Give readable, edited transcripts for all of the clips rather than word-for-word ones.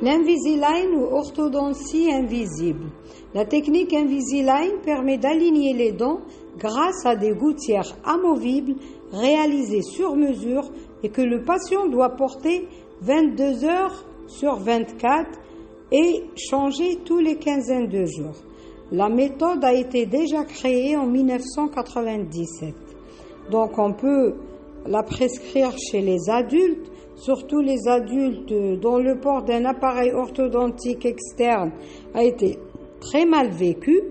L'Invisalign ou orthodontie invisible. La technique Invisalign permet d'aligner les dents grâce à des gouttières amovibles réalisées sur mesure et que le patient doit porter 22 heures sur 24 et changer tous les quinzaines de jours. La méthode a été déjà créée en 1997. Donc on peut la prescrire chez les adultes, surtout les adultes dont le port d'un appareil orthodontique externe a été très mal vécu.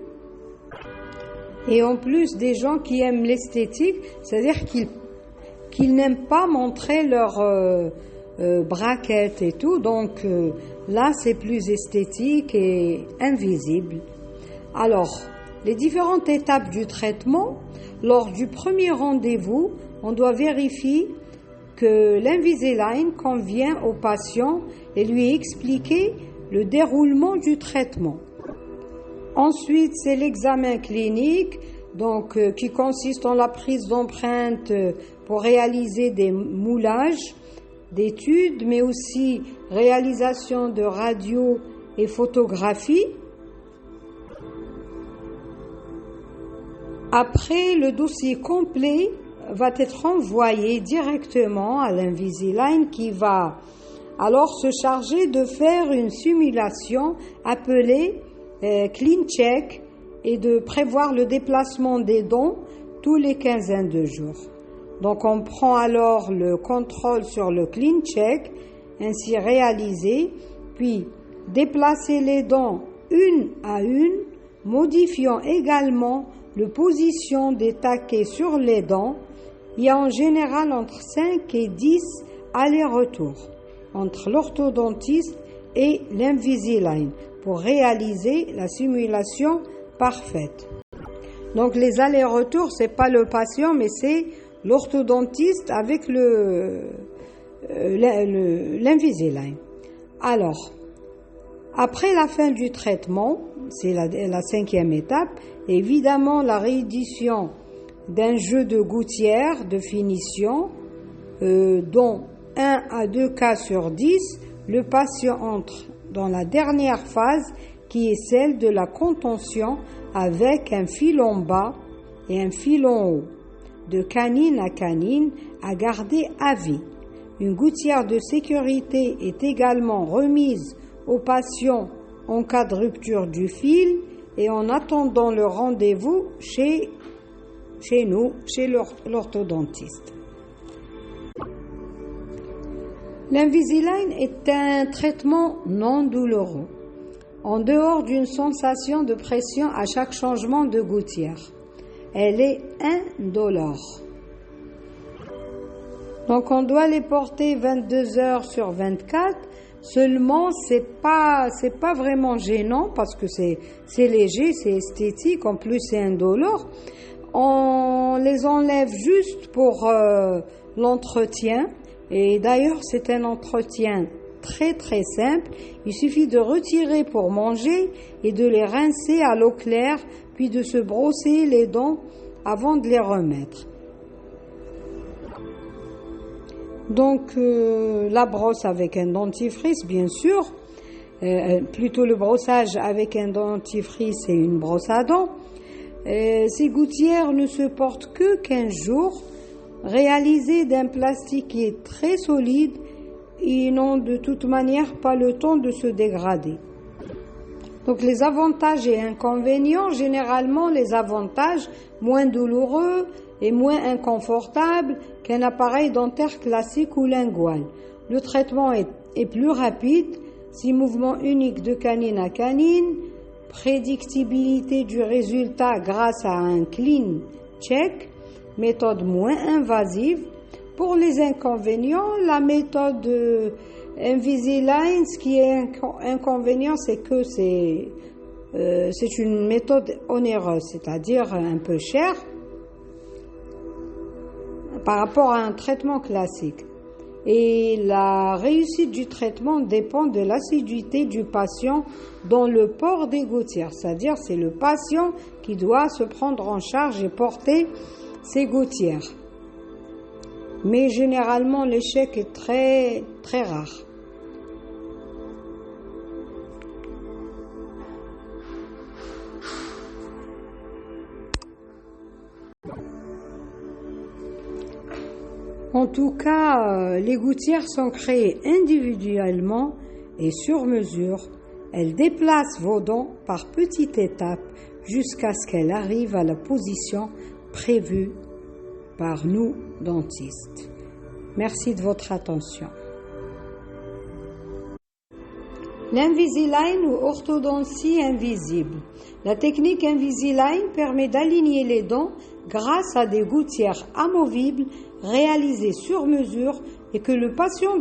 Et en plus des gens qui aiment l'esthétique, c'est-à-dire qu'ils n'aiment pas montrer leurs braquettes et tout. Donc là, c'est plus esthétique et invisible. Alors, les différentes étapes du traitement. Lors du premier rendez-vous, on doit vérifier que l'Invisalign convient au patient et lui expliquer le déroulement du traitement. Ensuite, c'est l'examen clinique, donc qui consiste en la prise d'empreintes pour réaliser des moulages d'études, mais aussi réalisation de radio et photographie. Après, le dossier complet va être envoyé directement à l'Invisalign qui va alors se charger de faire une simulation appelée Clean Check et de prévoir le déplacement des dents tous les quinzaines de jours. Donc on prend alors le contrôle sur le Clean Check ainsi réalisé, puis déplacer les dents une à une, modifiant également la position des taquets sur les dents. Il y a en général entre 5 et 10 allers-retours entre l'orthodontiste et l'Invisalign pour réaliser la simulation parfaite. Donc les allers-retours, c'est pas le patient, mais c'est l'orthodontiste avec l'Invisalign. Alors, après la fin du traitement, c'est la cinquième étape, évidemment la réédition d'un jeu de gouttières de finition, dont 1 à 2 cas sur 10, le patient entre dans la dernière phase qui est celle de la contention avec un fil en bas et un fil en haut, de canine à canine à garder à vie. Une gouttière de sécurité est également remise au patient en cas de rupture du fil et en attendant le rendez-vous chez l'orthodontiste. L'Invisalign est un traitement non douloureux, en dehors d'une sensation de pression à chaque changement de gouttière. Elle est indolore. Donc on doit les porter 22 heures sur 24. Seulement, c'est pas vraiment gênant parce que c'est léger, c'est esthétique, en plus c'est indolore. On les enlève juste pour l'entretien. Et d'ailleurs, c'est un entretien très très simple. Il suffit de retirer pour manger et de les rincer à l'eau claire, puis de se brosser les dents avant de les remettre. Donc, la brosse avec un dentifrice, bien sûr. Plutôt le brossage avec un dentifrice et une brosse à dents. Ces gouttières ne se portent que 15 jours. Réalisées d'un plastique qui est très solide, ils n'ont de toute manière pas le temps de se dégrader. Donc les avantages et inconvénients, généralement les avantages moins douloureux et moins inconfortables qu'un appareil dentaire classique ou lingual. Le traitement est plus rapide, 6 mouvements uniques de canine à canine, prédictibilité du résultat grâce à un clean check, méthode moins invasive. Pour les inconvénients, la méthode Invisalign, ce qui est inconvénient, c'est que c'est une méthode onéreuse, c'est-à-dire un peu chère par rapport à un traitement classique. Et la réussite du traitement dépend de l'assiduité du patient dans le port des gouttières, c'est-à-dire c'est le patient qui doit se prendre en charge et porter ces gouttières. Mais généralement, l'échec est très, très rare. En tout cas, les gouttières sont créées individuellement et sur mesure. Elles déplacent vos dents par petites étapes jusqu'à ce qu'elles arrivent à la position prévue par nous dentistes. Merci de votre attention. L'Invisalign ou orthodontie invisible. La technique Invisalign permet d'aligner les dents grâce à des gouttières amovibles réalisées sur mesure et que le patient